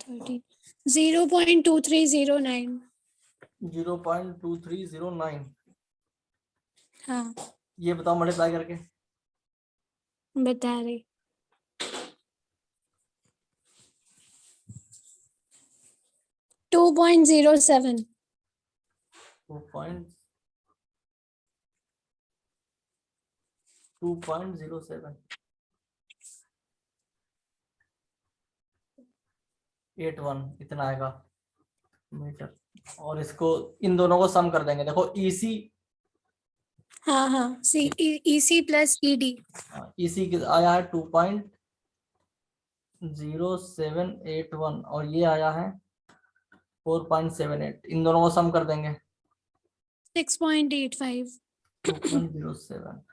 13 0.2309 0.2309। हाँ ये बताओ मल्टीप्लाई करके। बता रही 2.07 2.07 81 इतना आएगा मीटर। और इसको इन दोनों को सम कर देंगे। देखो ईसी, हाँ EC प्लस ED ईसी आया है 2.0781 और ये आया है 4.78। इन दोनों को सम कर देंगे 6.85 2.07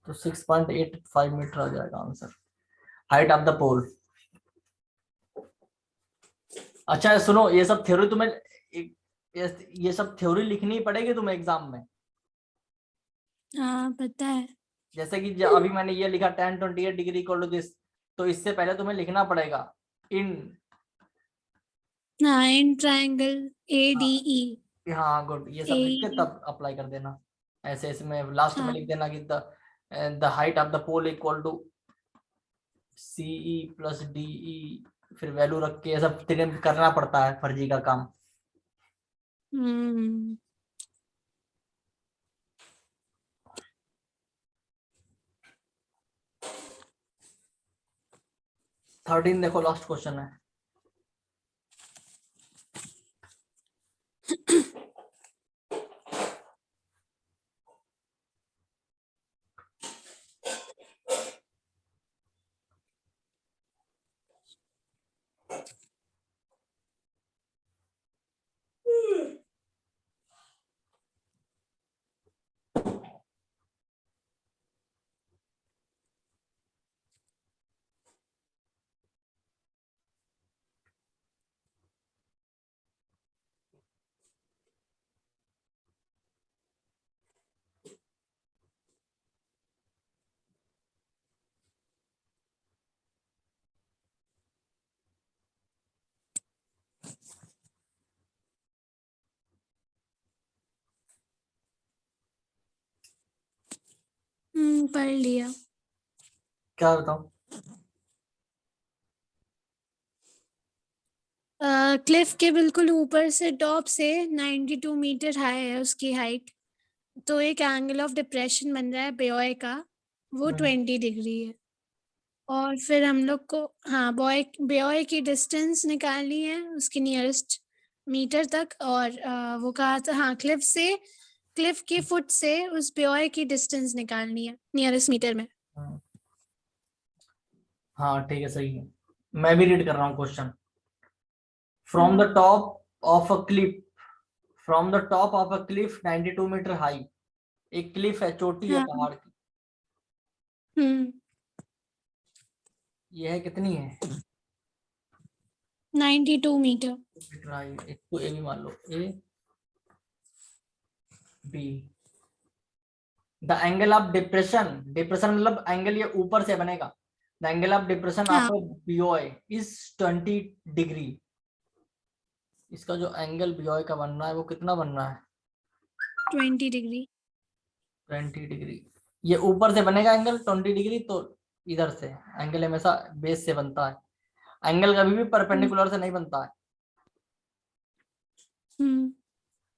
तो 6.85 मीटर आ जाएगा आंसर, हाइट ऑफ द पोल। अच्छा सुनो, ये सब थ्योरी तुम्हें ये सब थ्योरी लिखनी पड़ेगी तुम्हें एग्जाम में। हाँ पता है। जैसे कि अभी मैंने ये लिखा tan 28 degree equal to this, तो इससे पहले तुम्हें लिखना पड़ेगा इन ट्रायंगल ADE। हाँ गुड, ये सब लिख के तब अप्लाई कर देना। ऐसे इसमें लास्ट में लिख देना कि the height of the pole equal to CE plus DE, फिर वैल्यू रख के सब करना पड़ता है, फर्जी का काम। 13 देखो लास्ट क्वेश्चन है। पढ़ लिया। क्या बताऊं? क्लिफ के बिल्कुल ऊपर से टॉप से 92 मीटर हाई है उसकी हाइट, तो एक एंगल ऑफ डिप्रेशन बन रहा है बेओए का, वो 20 डिग्री है। और फिर हम लोग को बेओए की डिस्टेंस निकालनी है उसकी नियरेस्ट मीटर तक, और वो कहा था क्लिफ के फुट से उस बेओए की डिस्टेंस निकालनी है नियरेस्ट मीटर में। हाँ ठीक है, सही है। मैं भी रीड कर रहा हूँ question. From the top of a cliff, from the top of a cliff 92 metre high, एक क्लिफ है, चोटी है पहाड़ की। यह है कितनी है? 92 मीटर। एक को ए भी मान लो, A B. The angle of depression, depression मतलब एंगल ये ऊपर से बनेगा। The angle of depression of BOA is 20 degree. इसका जो एंगल बीओए का बनना है वो कितना बनना है? 20 डिग्री। 20 डिग्री। ये ऊपर से बनेगा एंगल 20 डिग्री, तो इधर से एंगल हमेशा बेस से बनता है। एंगल कभी भी परपेंडिकुलर से नहीं बनता है।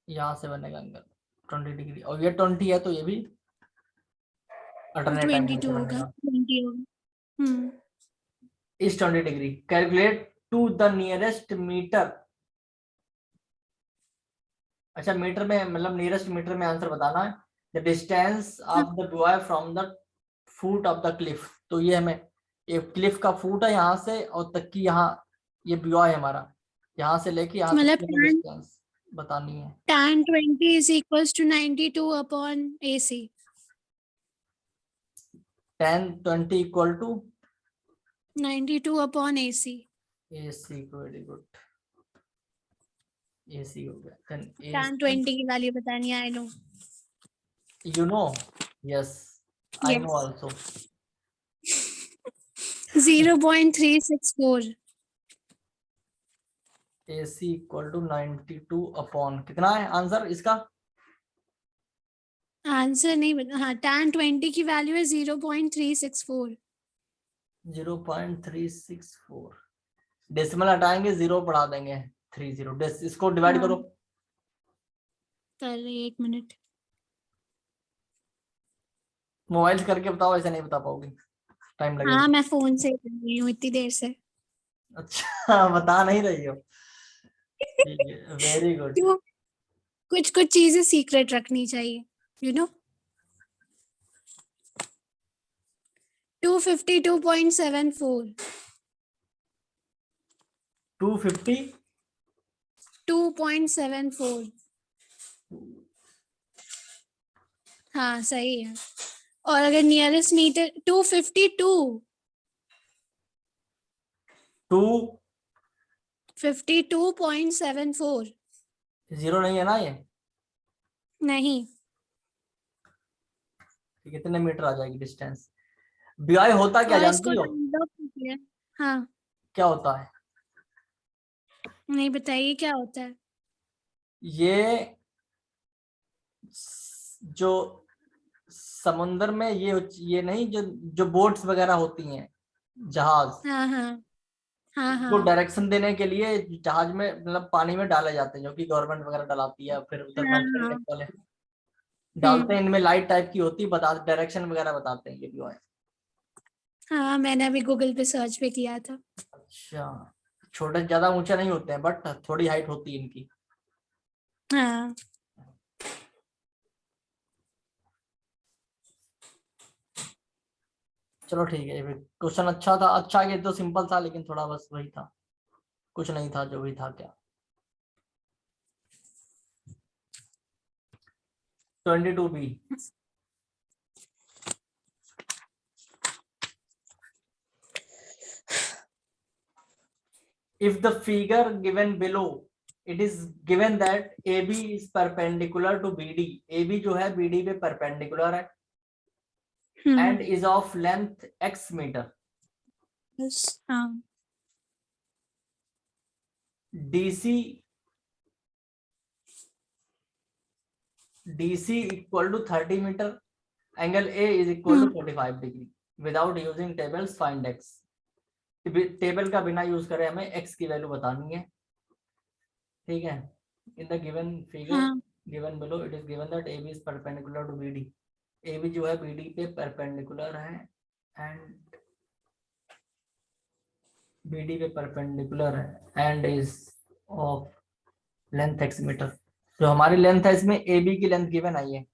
यहाँ से बनेगा एंगल 20 डिग्री, और ये 20 है तो ये भी अल्टरनेट एंगल से बनेगा। 20 होगा। इस 20 degree calculate to the nearest metre. अच्छा मीटर में मतलब नियरेस्ट मीटर में आंसर बताना है। The distance of the boy from the foot of the cliff. तो ये हमें, ये क्लिफ का फुट है यहाँ से और तक की, यहाँ ये बॉय है हमारा, यहाँ से लेके यहाँ तक की डिस्टेंस बतानी है। tan 20 is equals to 92 upon AC। tan 20 equal to 92 upon AC। AC को, वेरी गुड, AC हो गया। then tan 20 की वैल्यू बतानी है, I know. you know, yes I know also। 0.364। AC इक्वल टू 92 अपॉन कितना है आंसर इसका? आंसर नहीं बता, हाँ tan 20 की वैल्यू है 0.364। 0.364। डेसिमल हटाएंगे, 0 बढ़ा देंगे, 30। इसको डिवाइड हाँ करो। कर रही, 1 मिनट। मोबाइल से करके बताओ, ऐसे नहीं बता पाओगे, टाइम हाँ लगेगा। मैं फोन से कर रही हूँ इतनी देर से। अच्छा बता नहीं रही हो, ठीक है, वेरी गुड। क्यों, कुछ कुछ चीजें सीक्रेट रखनी चाहिए, यू नो। 252.74। 250। 2.74। हाँ सही है। और अगर नियरेस्ट मीटर 252। 2 52.74। जीरो नहीं है ना ये? नहीं। कितने मीटर आ जाएगी डिस्टेंस? बीआई होता क्या और इसको जानती हो? राउंड ऑफ किया। हाँ क्या होता है नहीं, बताइए क्या होता है। ये? जो समुंदर में ये नहीं, जो बोट्स वगैरह होती हैं, जहाज, हाँ हाँ हाँ उसको हाँ डायरेक्शन देने के लिए जहाज में मतलब पानी में डाले जाते हैं, जो कि गवर्नमेंट वगैरह डलाती है, फिर उधर हाँ मैकेनिक हाँ। वाले डालते हम्म। हैं। इनमें लाइट टाइप की होती है, बता डायरेक्शन वगैरह बताते हैं ये भी है। हाँ मैंने अभी गूगल पे सर्च भी किया था। अच्छा, छोटे ज्यादा ऊंचे नहीं होते हैं, बट थोड़ी हाइट होती है इनकी। हाँ चलो ठीक है, ये क्वेश्चन अच्छा था, अच्छा ये तो सिंपल था, लेकिन थोड़ा बस वही था, कुछ नहीं था जो भी था क्या। 22B। If the figure given below, it is given that AB is perpendicular to BD, AB जो है BD पे perpendicular है, and is of length x meter. हाँ DC equal to 30 meter, angle A is equal to 45 degree. Without using tables, find x. Table का बिना use करे हमें x की वैल्यू बतानी है, ठीक है। इन द गिवन फिगर हाँ given below, it is given that AB is perpendicular to BD, AB जो है BD पे परपेंडिकुलर है, एंड BD पे परपेंडिकुलर है, and is of length x metre. जो हमारी लेंथ है इसमें AB की लेंथ गिवन आई है।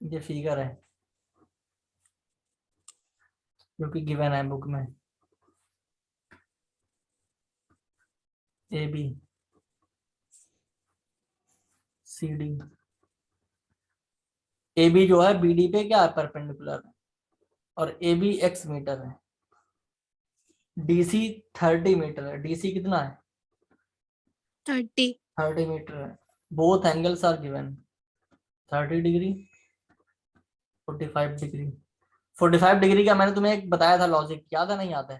ये फिगर है जो कि गिवन है बुक में, AB CD। AB जो है BD पे क्या है, परपेंडिकुलर है, और AB x मीटर है। DC 30 मीटर है, DC कितना है? 30। 30 मीटर है। Both angles are given, 30 degree, 45 degree. 45 degree का मैंने तुम्हें एक बताया था लॉजिक, याद है नहीं याद है?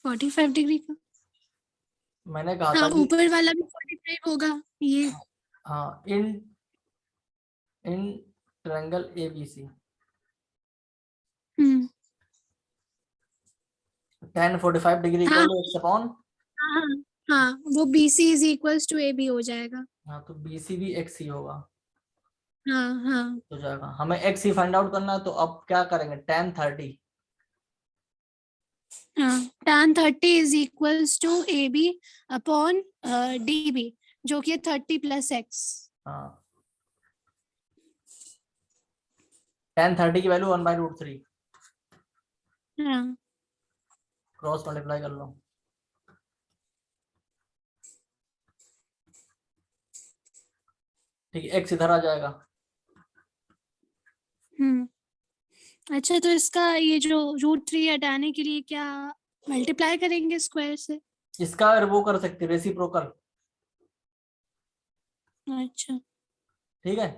45 डिग्री का। मैंने कहा हाँ था कि ऊपर वाला भी 45 होगा ये। हाँ, in in triangle ABC hmm. tan 45 degree हाँ इक्वल टू x अपॉन, हाँ हाँ हाँ, वो BC is equals to AB हो जाएगा। हाँ तो BC भी x ही होगा, हाँ हाँ हो जाएगा। हमें x ही फाइंड आउट करना है, तो अब क्या करेंगे, tan 30। हाँ, tan 30 is equals to AB upon DB, जो कि 30 प्लस x। हाँ, tan 30 की वैल्यू 1/√3, हाँ क्रॉस मल्टीप्लाई कर लो। ठीक है, x इधर आ जाएगा। अच्छा, तो इसका ये जो √3 हटाने के लिए क्या मल्टीप्लाई करेंगे स्क्वायर से? इसका वो कर सकते रेसिप्रोकल, अच्छा। ठीक है।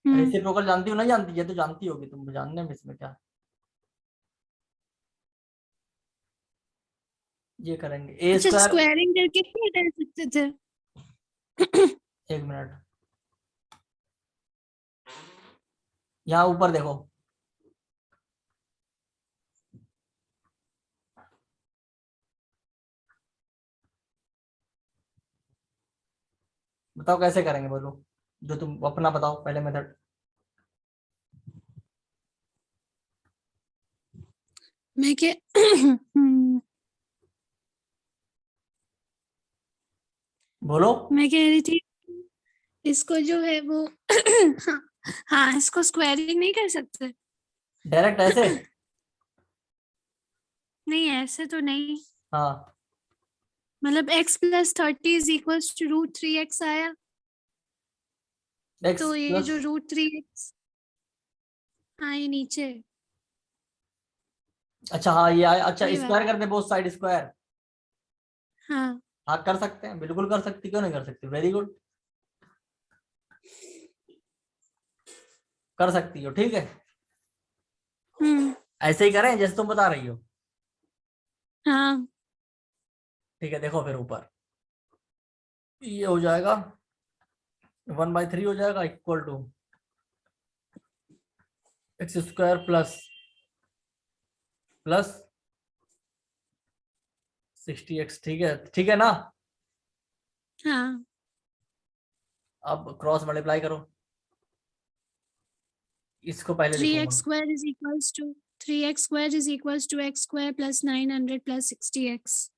हम्म। रेसिप्रोकल जानती हो नहीं जानती? ये तो जानती होगी तुम, जानने में इसमें क्या। ये करेंगे ए अच्छा, स्क्वायर। स्क्वायरिंग करके नहीं हटा सकते थे? एक मिनट, यहाँ ऊपर देखो। बताओ कैसे करेंगे, बोलो जो तुम अपना बताओ पहले मेथड। मैं क्या बोलो। मैं कह रही थी, इसको जो है वो हाँ, इसको स्क्वायरिंग नहीं कर सकते? डायरेक्ट ऐसे। नहीं, ऐसे तो नहीं। हाँ, मतलब x + 30 is equals to √3x आया, एक्स तो ये प्लस। जो √3x, हाँ ये नीचे, अच्छा हाँ ये आया। अच्छा ये स्क्वायर वाला। कर दे बोथ साइड स्क्वायर। हाँ। हाँ कर सकते हैं, बिल्कुल कर सकती, क्यों नहीं कर सकती, वेरी गुड। कर सकती हो, ठीक है। हम्म। ऐसे ही करें जैसे तुम बता रही हो। हाँ। ठीक है, देखो फिर ऊपर ये हो जाएगा 1/3 हो जाएगा equal to x² plus 60x। ठीक है, ठीक है ना। हाँ। अब क्रॉस मल्टीप्लाई करो, इसको पहले लिखूंगा। 3x² is equals to 3x² is equals to x² + 900 + 60x।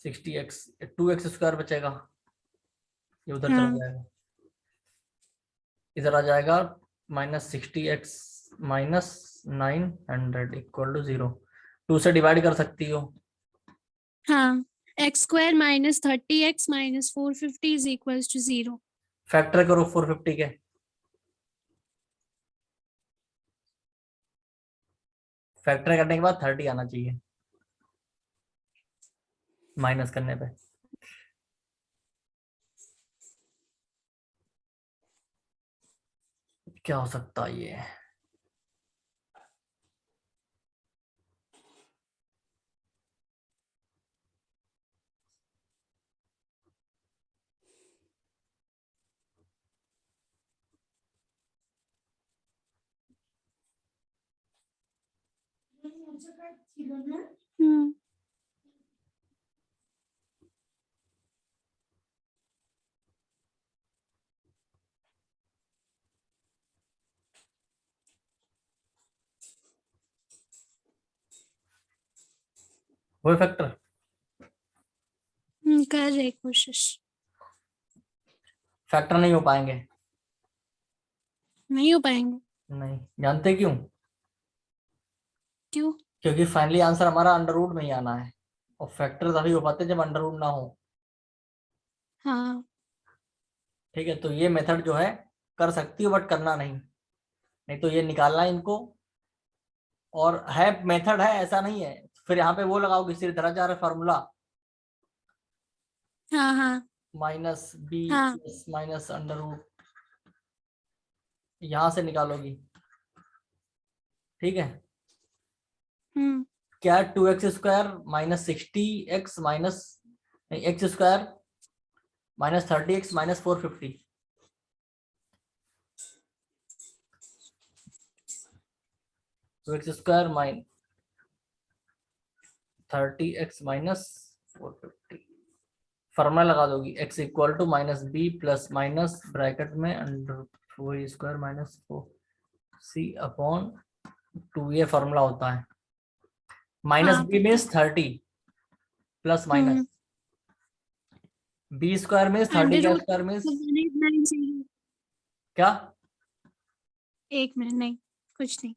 60x, 2x² बचेगा, ये उधर चला हाँ। जाएगा, इधर आ जाएगा -60x -900 इक्वल टू 0। 2 से डिवाइड कर सकती हो। हाँ, x² - 30x - 450 is equals to 0। Factor करो 450 के। फैक्टर करने के बाद 30 आना चाहिए माइनस करने पे। क्या हो सकता है ये। हम्म। वो फैक्टर। कर रहे कोशिश। फैक्टर नहीं हो पाएंगे। नहीं हो पाएंगे? नहीं, जानते क्यों? क्यों? क्योंकि फाइनली आंसर हमारा अंडर रूट में ही आना है, और फैक्टर तभी हो पाते हैं जब अंडर रूट ना हो। हाँ। ठीक है, तो ये मेथड जो है कर सकती हो बट करना नहीं, नहीं तो ये निकालना है इनको। और है मेथड है, ऐसा नहीं है। फिर यहाँ पे वो लगाओगे सिरधराचार्य फार्मूला, हाँ। हाँ। -b हाँ। प्लस माइनस अंडर रूट, यहाँ से निकालोगी। ठीक है। हम्म। क्या 2x² - 60x minus x² -30x -450। 2x² -30x -450, formula लगा दोगी x equal to -b plus minus bracket में अंडर वही स्क्वायर -4c अपॉन 2, ये फॉर्मूला होता है। हाँ, -b पता है। Means 30 plus minus, hmm. b² means 30 under का रूट स्क्वायर मीन्स 1890। क्या। 1 मिनट, नहीं कुछ नहीं।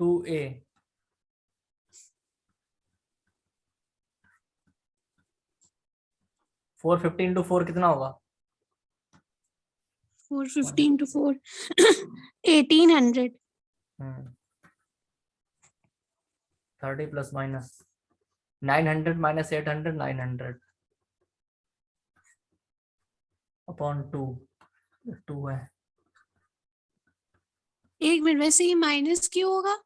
2a 450 इंटू 4 कितना होगा? 450 × 4 1800। 30 प्लस माइनस 900 माइनस 800 900 अपॉन 2 है। एक मिनट, वैसे ये माइनस क्यों होगा?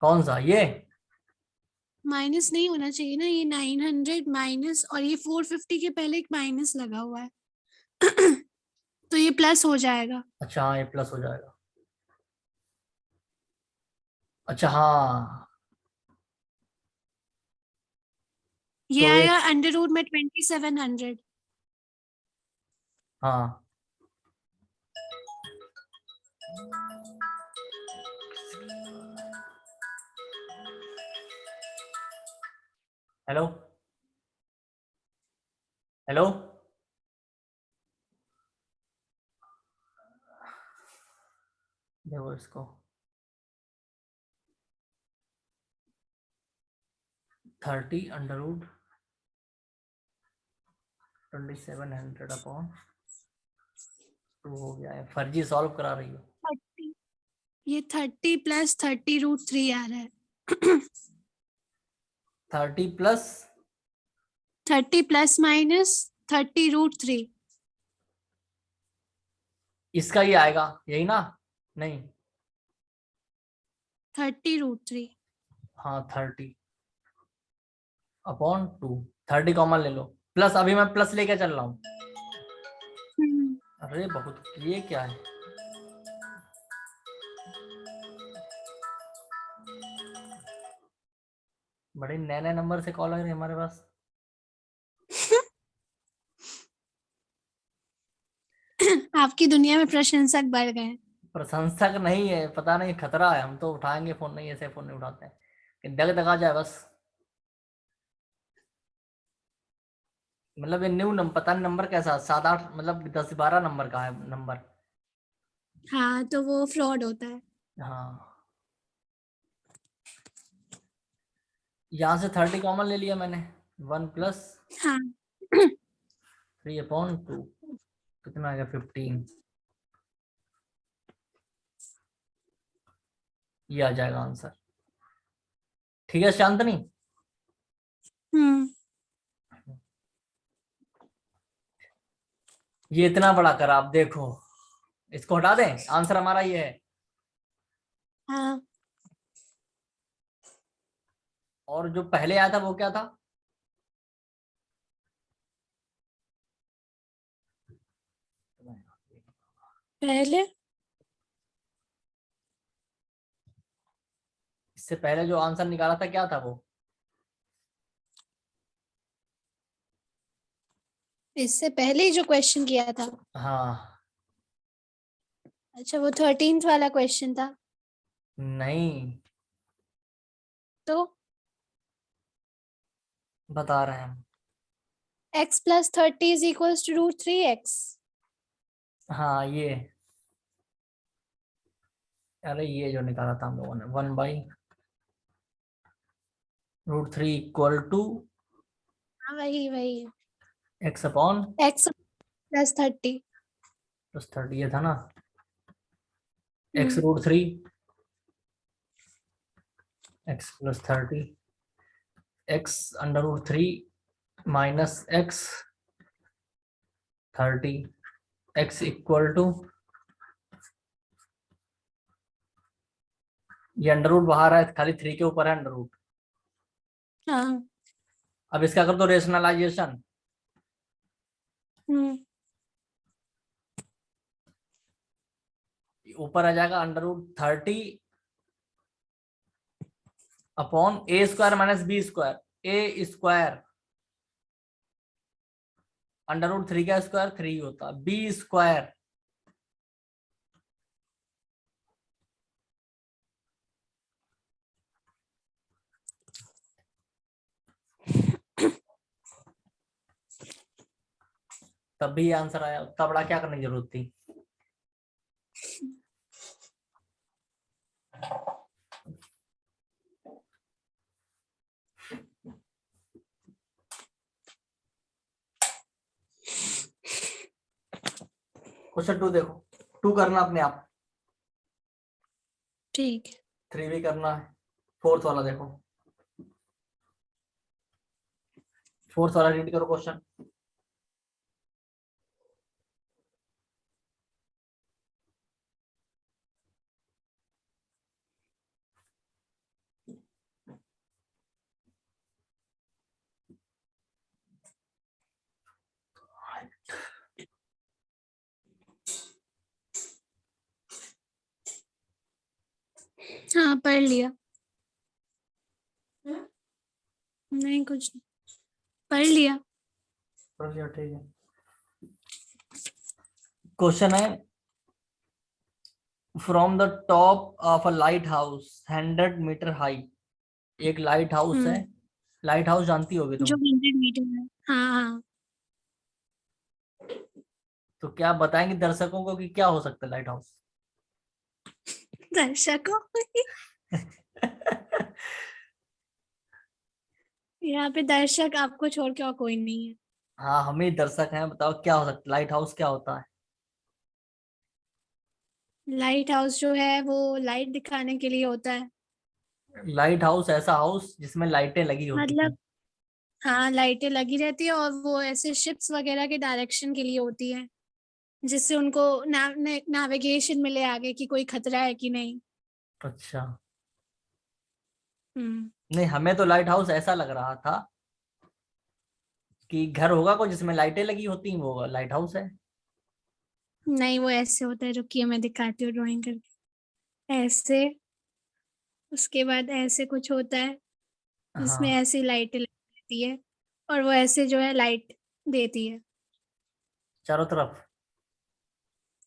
कौन सा ये? माइनस नहीं होना चाहिए ना, ये 900 माइनस, और ये 450 के पहले एक माइनस लगा हुआ है। तो ये प्लस हो जाएगा। अच्छा हाँ, ये प्लस हो जाएगा। अच्छा हाँ, ये तो ये आएगा अंडर रूट में 2700। हाँ, हेलो हेलो, देखो इसको 30 अंडर रूट 2700 अपॉन 2 हो गया है। फर्जी सॉल्व करा रही हो। 30, ये 30 प्लस 30 रूट 3 आ रहा है। 30 प्लस 30 प्लस माइनस 30 रूट 3। इसका ही आएगा यही ना? नहीं, 30 रूट 3। हाँ 30 अपॉन 2, 30 कॉमन ले लो, प्लस अभी मैं प्लस लेके चल रहा हूँ। अरे बहुत, ये क्या है? बड़े नए नए नंबर से कॉल आ रही है हमारे पास। आपकी दुनिया में प्रशंसक बढ़ गए। प्रशंसक नहीं है, पता नहीं, खतरा है। हम तो उठाएंगे फोन, नहीं ऐसे फोन नहीं उठाते हैं कि दग दगा जाए बस। मतलब ये न्यू नंबर, पता नहीं नंबर कैसा, 7 8 मतलब 10 12 नंबर का है नंबर। हाँ, तो वो फ्रॉड होता है। हाँ, यहाँ से 30 कॉमन ले लिया मैंने। 1 प्लस हाँ। 3 अपॉन 2, कितना आ गया? 15। ये आ जाएगा आंसर। ठीक है शांतनी। हम्म। ये इतना बड़ा करा, आप देखो। इसको हटा दें, आंसर हमारा ये है। हाँ, और जो पहले आया था वो क्या था? पहले इससे पहले जो आंसर निकाला था क्या था वो? इससे पहले ही जो क्वेश्चन किया था। हाँ। अच्छा, वो 13th वाला क्वेश्चन था। नहीं, तो बता रहे हैं हम। x plus 30 is equals to root 3x। हाँ ये, अरे ये जो निकाला था हम लोगों ने, 1/√3 इक्वल टू हाँ, वही वही। x upon x plus 30। Plus 30, ये था ना? x हम्म। Root 3 x plus 30 x under root 3 minus x 30 x equal to, ये अंडर रूट बाहर है, खाली 3 के ऊपर है अंडर रूट। हाँ। अब इसका कर दो रेशनलाइजेशन। हम्म। ऊपर आ जाएगा under root 30 upon a² minus b², a², under root 3 का स्क्वायर 3 होता, b²। तब भी आंसर आया, उतना बड़ा क्या करने की जरूरत थी? क्वेश्चन 2 देखो, 2 करना अपने आप, ठीक है। 3 भी करना है। 4th वाला देखो, फोर्थ वाला रीड करो क्वेश्चन। हाँ पढ़ लिया। नहीं कुछ नहीं, पढ़ लिया। पढ़ लिया, ठीक है। क्वेश्चन है, from the top of a light house 100 मीटर हाई। एक लाइट हाउस है, लाइट हाउस जानती होगी जो तुम। 100 मीटर है, हाँ हाँ। तो क्या बताएंगे दर्शकों को कि क्या हो सकता है लाइट हाउस? दर्शकों यहाँ पे दर्शक आपको छोड़ के और कोई नहीं है। हाँ, हम ही दर्शक हैं, बताओ क्या हो सकता है, लाइट हाउस क्या होता है? लाइट हाउस जो है वो लाइट दिखाने के लिए होता है। लाइट हाउस ऐसा हाउस जिसमें लाइटें लगी होती हैं। मतलब हाँ, लाइटें लगी रहती है और वो ऐसे शिप्स वगैरह के डायरेक्शन के लिए होती है, जिससे उनको नेविगेशन मिले आगे कि कोई खतरा है कि नहीं। अच्छा, हम्म। नहीं हमें तो लाइट हाउस ऐसा लग रहा था कि घर होगा कोई जिसमें लाइटें लगी होती हैं, वो लाइट हाउस है। नहीं, वो ऐसे होता है, रुकिए मैं दिखाती हूँ ड्राइंग करके। ऐसे, उसके बाद ऐसे कुछ होता है जिसमें हाँ, ऐसी लाइटें लगी रहती है, और वो ऐसे जो है लाइट देती है। चारों तरफ।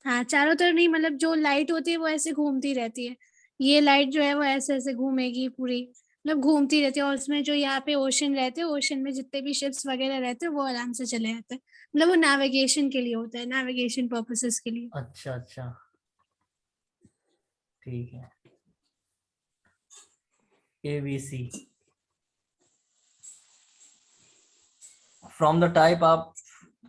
हाँ, चारों तरफ नहीं, मतलब जो लाइट होती है वो ऐसे घूमती रहती है। ये लाइट जो है वो ऐसे ऐसे घूमेगी पूरी, मतलब घूमती रहती है। और उसमें जो यहाँ पे ओशन रहते हैं, ओशन में जितने भी शिप्स वगैरह रहते हैं वो आराम से चले जाते हैं। मतलब वो नेविगेशन के लिए होता है, नेविगेशन पर्पसेस के लिए। अच्छा अच्छा, ठीक है। ABC, from the type of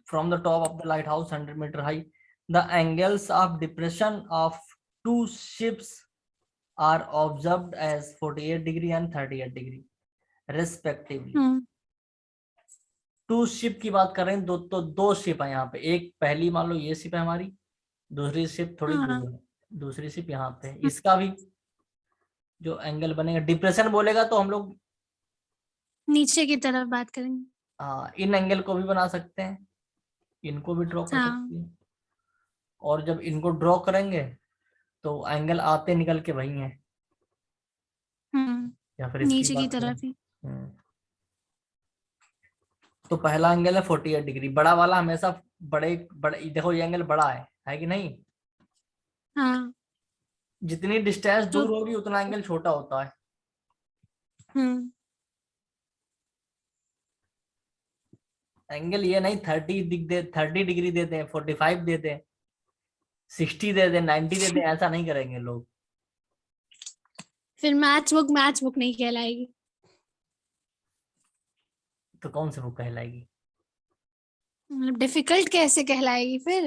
from the top of the lighthouse 100 meter high, the angles of depression of two ships are observed as 48 degree and 38 degree respectively। हम्म। टू शिप की बात कर रहे हैं, दो शिप है यहाँ पे। एक पहली मान लो ये शिप है हमारी, दूसरी शिप थोड़ी हाँ। दूर है, दूसरी शिप यहाँ पे है। हम्म, इसका भी जो एंगल बनेगा, डिप्रेशन बोलेगा तो हम लोग नीचे की तरफ बात करेंगे। इन एंगल को भी बना सकते हैं, इनको भी ड्रॉ कर हाँ। सकते हैं। और जब इनको ड्रॉ करेंगे तो एंगल आते निकल के वही हैं। या फिर इसकी नीचे की बात करें, तरफ ही। तो पहला एंगल है 48 डिग्री, बड़ा वाला हमेशा बड़े बड़े, देखो ये एंगल बड़ा है कि नहीं? हाँ। जितनी डिस्टेंस तो दूर होगी उतना एंगल छोटा होता है। हम्म। एंगल ये नहीं 30 डिग्री दे दें, 45 दे दें, 60 दे दें, 90 दे दें, ऐसा नहीं करेंगे लोग। फिर मैच बुक नहीं कहलाएगी। तो कौन सी बुक कहलाएगी? मतलब डिफिकल्ट कैसे कहलाएगी फिर?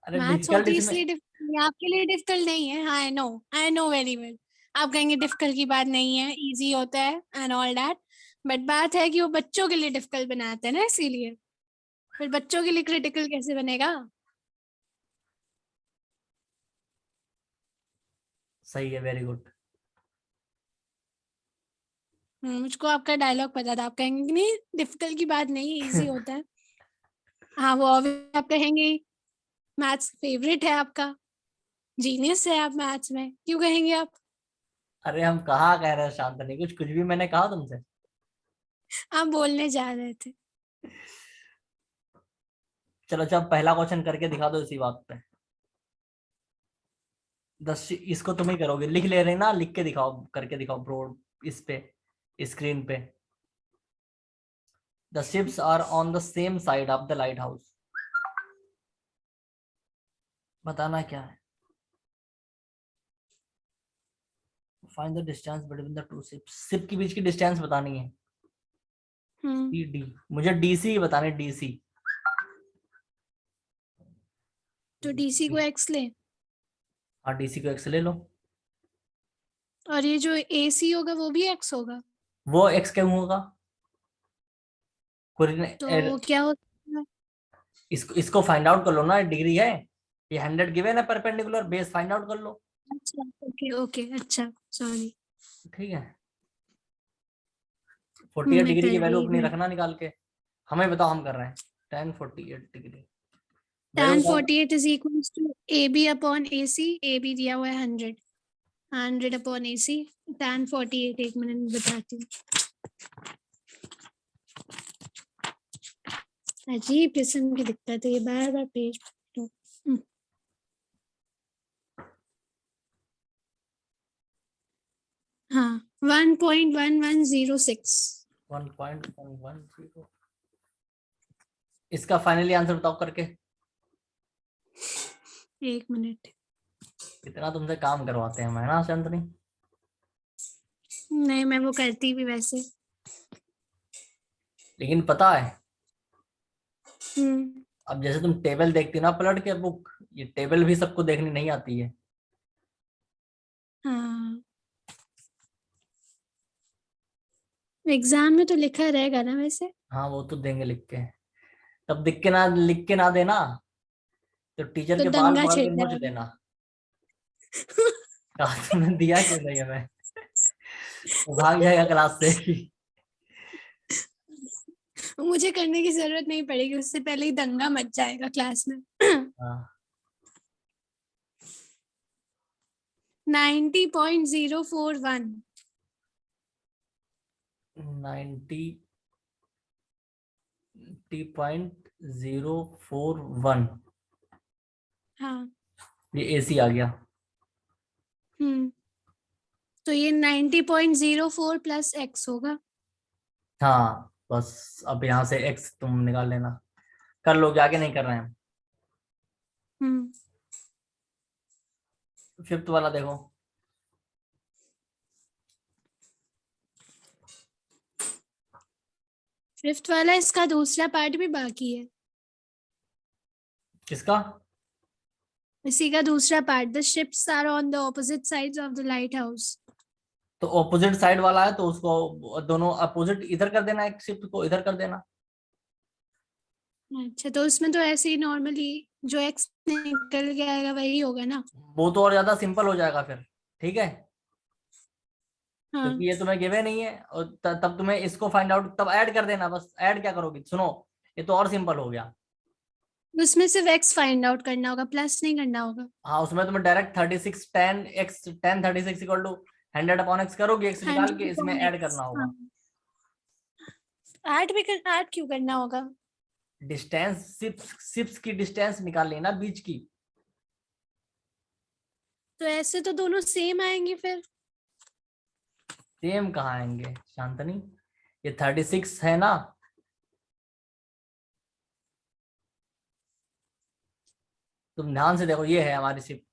अरे मैथ्स डिफिकल्ट होती इसमें, इसलिए आपके लिए डिफिकल्ट नहीं है। हाँ, आई नो वेरी वेल। आप कहेंगे डिफिकल्ट की बात नहीं है, इजी होता है एंड ऑल दैट। बट बात है कि वो बच्चों के लिए डिफिकल्ट बनाते हैं ना, इसीलिए। फिर बच्चों के लिए क्रिटिकल कैसे बनेगा? सही है, वेरी गुड। मुझको आपका डायलॉग पता था, आप कहेंगे कि नहीं डिफिकल्ट की बात नहीं, इजी होता है। हाँ, वो obvious आप कहेंगे। मैथ्स फेवरेट है आपका, जीनियस है आप मैथ्स में, क्यों कहेंगे आप? अरे हम कहाँ कह रहे हैं शांतनी, कुछ कुछ भी मैंने कहा तुमसे? आप बोलने जा रहे थे। चलो अच्छा, पहला क्वेश्चन करके दिखा दो इसी बात पे। इसको तुम ही करोगे, लिख ले रहे ना, लिख के दिखाओ, करके दिखाओ ब्रोड इस पे, स्क्रीन पे। The ships are on the same side of the light house. बताना क्या है? Find the distance between the two ships, ship के बीच की डिस्टेंस बतानी है। हम्म। डी, मुझे डीसी बताने, डीसी। तो डीसी को एक्स ले, हाँ, डीसी को एक्स ले लो। और ये जो एसी होगा वो भी एक्स होगा। वो एक्स क्यों होगा? तो क्या होता है? इसको फाइंड आउट कर लो ना, डिग्री है ये 100 गिवन है परपेंडिकुलर, बेस फाइंड आउट कर लो। अच्छा ओके ओके, अच्छा सॉरी। ठीक है, 48 मैं डिग्री की कर वैल्यू रही अपनी मैं रखना निकाल के। हमें बताओ हम कर रहे हैं। 1048 डिग्री वैल्यू tan बताओ। 48 is equals to AB upon AC। AB दिया हुआ है 100, 100 अपॉन AC। tan 48, एक मिनट में बताती हूँ। अजीब किस्म की दिक्कत है ये, बार बार पेज। हाँ, 1.1106। 1.110। इसका फाइनली आंसर बताओ करके। एक मिनट। कितना तुमसे काम करवाते हैं हम, है ना चंदनी? नहीं, मैं वो करती भी वैसे। लेकिन पता है, हम्म। अब जैसे तुम टेबल देखती हो ना पलट के बुक, ये टेबल भी सबको देखनी नहीं आती है। हाँ, एग्जाम में तो लिखा रहेगा ना वैसे। हाँ वो तो देंगे लिख के। तब दिख के ना, लिख के ना देना, तो टीचर तो के बाल दंगा पकड़ छिड़ के नोच जाएगा। देना। कहा तुमने दिया क्यों नहीं हमें? वो भाग जाएगा क्लास से ही। मुझे करने की जरूरत नहीं पड़ेगी, उससे पहले ही दंगा मच जाएगा क्लास में। हाँ 90.041। 90.041। हाँ। ये एसी आ गया। हम्म। तो ये 90.04 प्लस x होगा। हाँ बस अब यहाँ से एक्स तुम निकाल लेना। कर लो, आगे नहीं कर रहे हैं। हम्म। फिफ्थ वाला देखो। फिफ्थ वाला, इसका दूसरा पार्ट भी बाकी है। किसका? इसी का दूसरा part, the ships are on the opposite sides of the light house. तो ऑपोजिट साइड वाला है तो उसको दोनों अपोजिट इधर कर देना, एक शिफ्ट को इधर कर देना। अच्छा, तो उसमें तो ऐसे ही नॉर्मली जो x निकल के आएगा वही होगा ना। वो तो और ज्यादा सिंपल हो जाएगा फिर। ठीक है, हाँ, क्योंकि ये तुम्हें गिवे नहीं है, और तब तुम्हें इसको फाइंड आउट तब ऐड कर देना। बस ऐड क्या करोगी सुनो, ये तो और सिंपल हो गया। उसमें सिर्फ x फाइंड आउट करना होगा, प्लस नहीं करना होगा। हाँ उसमें तुम्हें direct 36 10 x 10 36 equal to 100/x करोगे, एक्स निकाल के 100 इसमें अपॉन ऐड x। करना हाँ, होगा। ऐड क्यों करना होगा? डिस्टेंस शिप्स की डिस्टेंस निकालनी है ना बीच की। तो ऐसे तो दोनों सेम आएंगे फिर। सेम कहाँ आएंगे शांतनी, ये 36 है ना। तुम ध्यान से देखो, ये है हमारी शिप।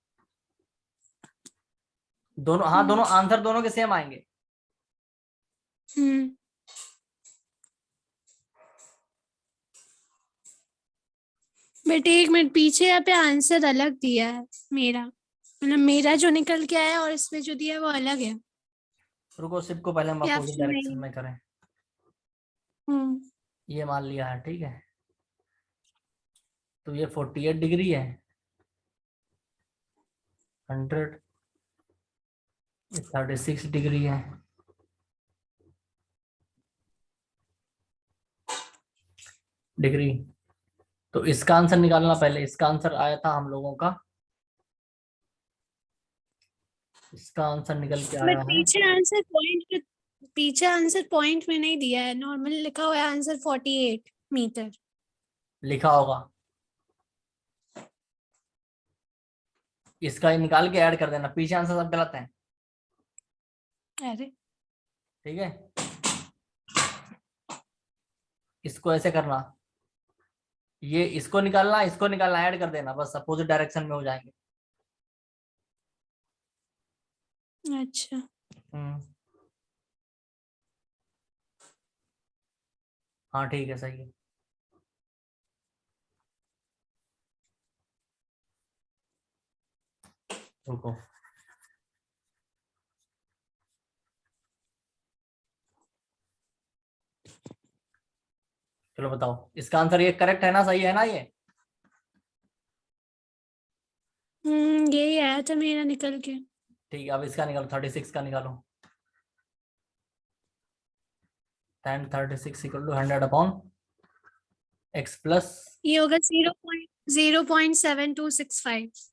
दोनों, हाँ हम्म। दोनों आंसर दोनों के सेम आएंगे। हम्म। बट एक मिनट, पीछे यहाँ पे आंसर अलग दिया है मेरा, मतलब मेरा जो निकल के आया और इसमें जो दिया है वो अलग है। रुको, शिप को पहले हम या अपोजिट फिर डायरेक्शन नहीं? में करें। हम्म। ये मान लिया है, ठीक है। तो ये 48 डिग्री है, 100, ये 36 डिग्री है। डिग्री, तो इसका आंसर निकालना पहले। इसका आंसर आया था हम लोगों का, इसका आंसर निकल के बट आया है। पीछे आंसर पॉइंट में नहीं दिया है, नॉर्मल लिखा हुआ है आंसर 48 मीटर। लिखा होगा, इसका निकाल के ऐड कर देना, पीछे आंसर सब गलत है। अरे, ठीक है, इसको ऐसे करना, ये इसको निकालना ऐड कर देना, बस अपोजिट डायरेक्शन में हो जाएंगे। अच्छा। हम्म, हाँ ठीक है, सही है। रुको, चलो बताओ इसका आंसर, ये करेक्ट है ना, सही है ना ये? यही आया था मेरा निकल के। ठीक है, अब इसका निकालो, 36 का निकालो। 10 36 इक्वल टू 100/x प्लस, ये होगा 0.7265।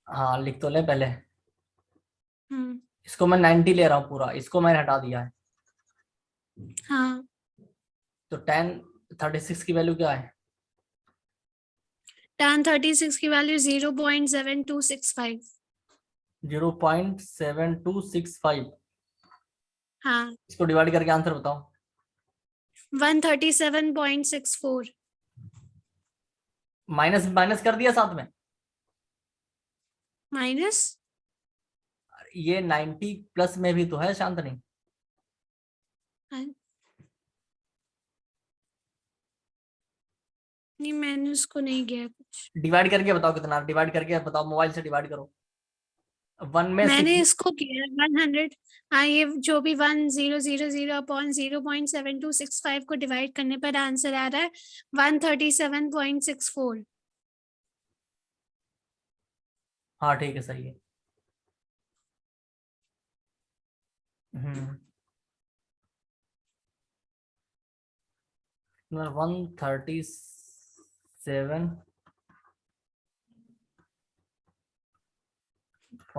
हाँ लिख तो ले पहले। हम्म। इसको मैं 90 ले रहा हूँ पूरा, इसको मैंने हटा दिया है। हाँ, तो 10 36 की वैल्यू क्या है? tan 36 की वैल्यू 0.7265। 0.7265। हाँ, इसको डिवाइड करके आंसर बताओ। 137.64। माइनस माइनस कर दिया साथ में। माइनस। ये 90 प्लस में भी तो है शांतनी। नहीं, मैंने उसको नहीं किया कुछ। डिवाइड करके बताओ कितना, डिवाइड करके बताओ, मोबाइल से डिवाइड करो। वन में मैंने 6। इसको किया 100। हाँ, ये जो भी 1000/0.7265 को डिवाइड करने पर आंसर आ रहा है 137.64। हाँ ठीक है, सही है। हम्म। 137.6।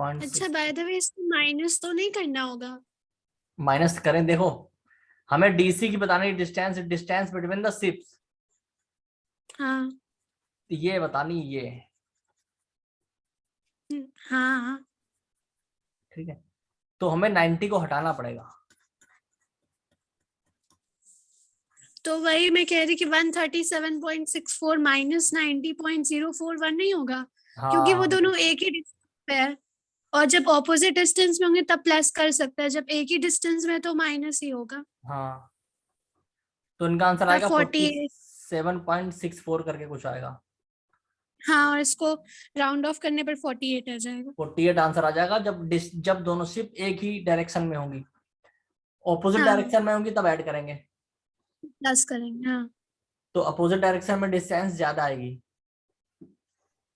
अच्छा, बाय द वे इसको माइनस तो नहीं करना होगा? माइनस करें, देखो हमें डीसी की बतानी, distance distance between the ships, हाँ। ये बतानी ये। हाँ, ठीक है, तो हमें 90 को हटाना पड़ेगा। तो वही मैं कह रही कि 137.64 माइनस 90.041 नहीं होगा, क्योंकि वो हाँ दोनों एक ही डिस्टेंस पे है। और जब ऑपोजिट डिस्टेंस में होंगे तब प्लस कर सकता है, जब एक ही डिस्टेंस में है तो माइनस ही होगा। हाँ, तो इनका आंसर तब आएगा 48। 47.64 करके कुछ आएगा। हाँ, और इसको राउंड ऑफ करने पर 48 आ जाएगा। 48 आंसर आ जाएगा, जब दोनों शिप एक ही डायरेक्शन में होंगी। ऑपोजिट हाँ, डायरेक्शन में होंगी तब ऐड करेंगे। प्लस करेंगे। हाँ। तो अपोजिट डायरेक्शन में डिस्टेंस ज्यादा आएगी।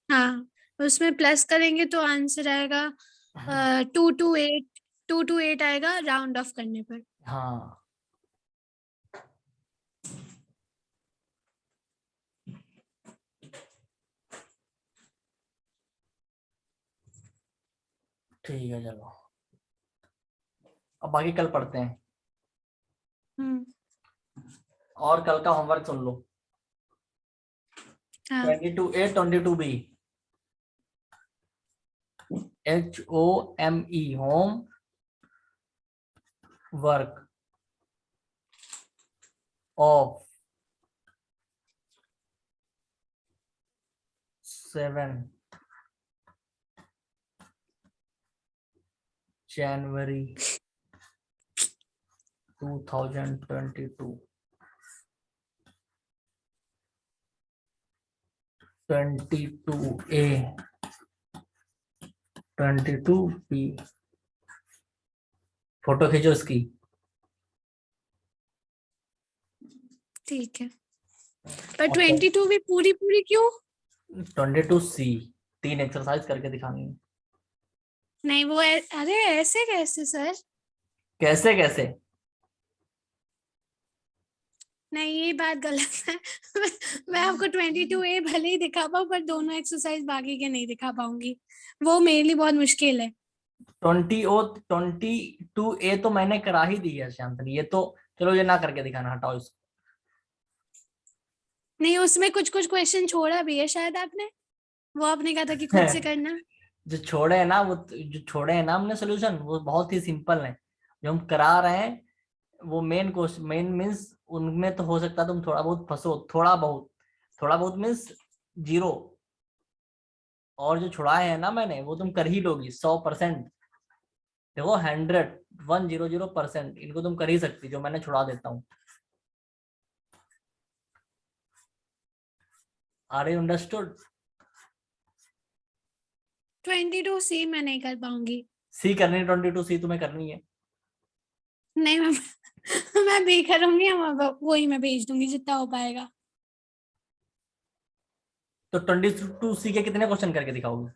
हाँ, उसमें प्लस करेंगे तो आंसर आएगा 228। 228 आएगा राउंड ऑफ करने पर। हाँ ठीक है, चलो अब बाकी कल पढ़ते हैं। हम्म। और कल का होमवर्क सुन लो। हाँ। 22A 22B, HOME, home work of 7 January 2022, 22A 22B। Photo खींचो इसकी। ठीक है, पर 22 भी पूरी पूरी क्यों? 22C 3 एक्सरसाइज करके दिखानी है। नहीं, वो अरे ऐसे कैसे सर? कैसे कैसे? नहीं, ये बात गलत है। मैं आपको 22A भले ही दिखा पाऊँ, पर दोनों एक्सरसाइज बाकी के नहीं दिखा पाऊंगी। वो मेरे लिए बहुत मुश्किल है। 22A तो मैंने करा ही दी है शांतनी, ये तो चलो, ये ना करके दिखाना, हटाओ इसको। नहीं, उसमें कुछ कुछ क्वेश्चन छोड़ा भी है शायद आपने। वो आपने कहा था कि खुद से करना। जो छोड़े हैं ना, वो जो छोड़े हैं ना हमने सोल्यूशन, वो बहुत ही सिंपल है। जो हम करा रहे हैं वो मेन क्वेश्चन, मेन मीन्स उनमें तो हो सकता है तुम थोड़ा बहुत फंसो, थोड़ा बहुत, थोड़ा बहुत मीन्स 0। और जो छुड़ाए हैं ना मैंने, वो तुम कर ही लोगी 100%। देखो 100% इनको तुम कर ही सकती, जो मैंने छुड़ा देता हूँ। Are you understood? 22C मैं नहीं कर पाऊंगी। सी करनी है, 22C तुम्हें करनी है। नहीं, मैं मैं भी करूंगी, वही मैं भेज दूंगी जितना हो पाएगा। तो 22C के कितने क्वेश्चन करके दिखाओगे?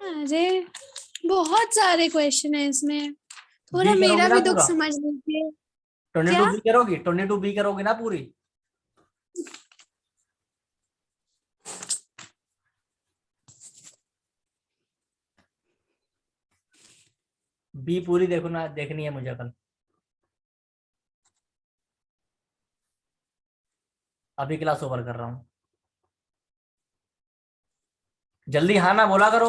अरे बहुत सारे क्वेश्चन है इसमें, थोड़ा बी मेरा करोगे ना भी दुख पूरा? समझ लीजिए। 22 क्या? बी करोगी? 22B करोगी ना पूरी? बी पूरी देखो ना, देखनी है मुझे कल। अभी क्लास ओवर कर रहा हूँ। जल्दी हाँ ना बोला करो।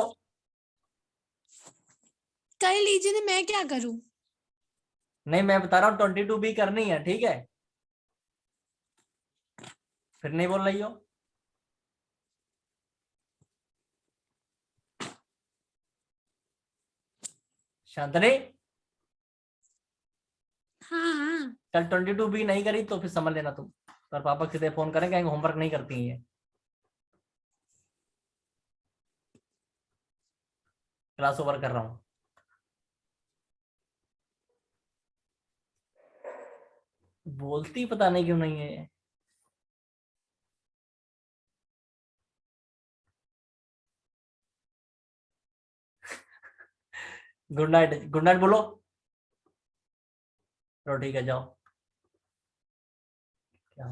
कर लीजिए ना, मैं क्या करूं? नहीं, मैं बता रहा हूँ 22B करनी है, ठीक है? फिर नहीं बोल रही हो। शांतनी, हाँ हाँ। कल 22B नहीं करी तो फिर समझ लेना तुम, और पापा सीधे फोन करें, कहेंगे होमवर्क नहीं करती है। क्लास ओवर कर रहा हूँ। बोलती पता नहीं क्यों नहीं है। गुड नाइट, गुड नाइट बोलो। चलो ठीक है, जाओ। क्या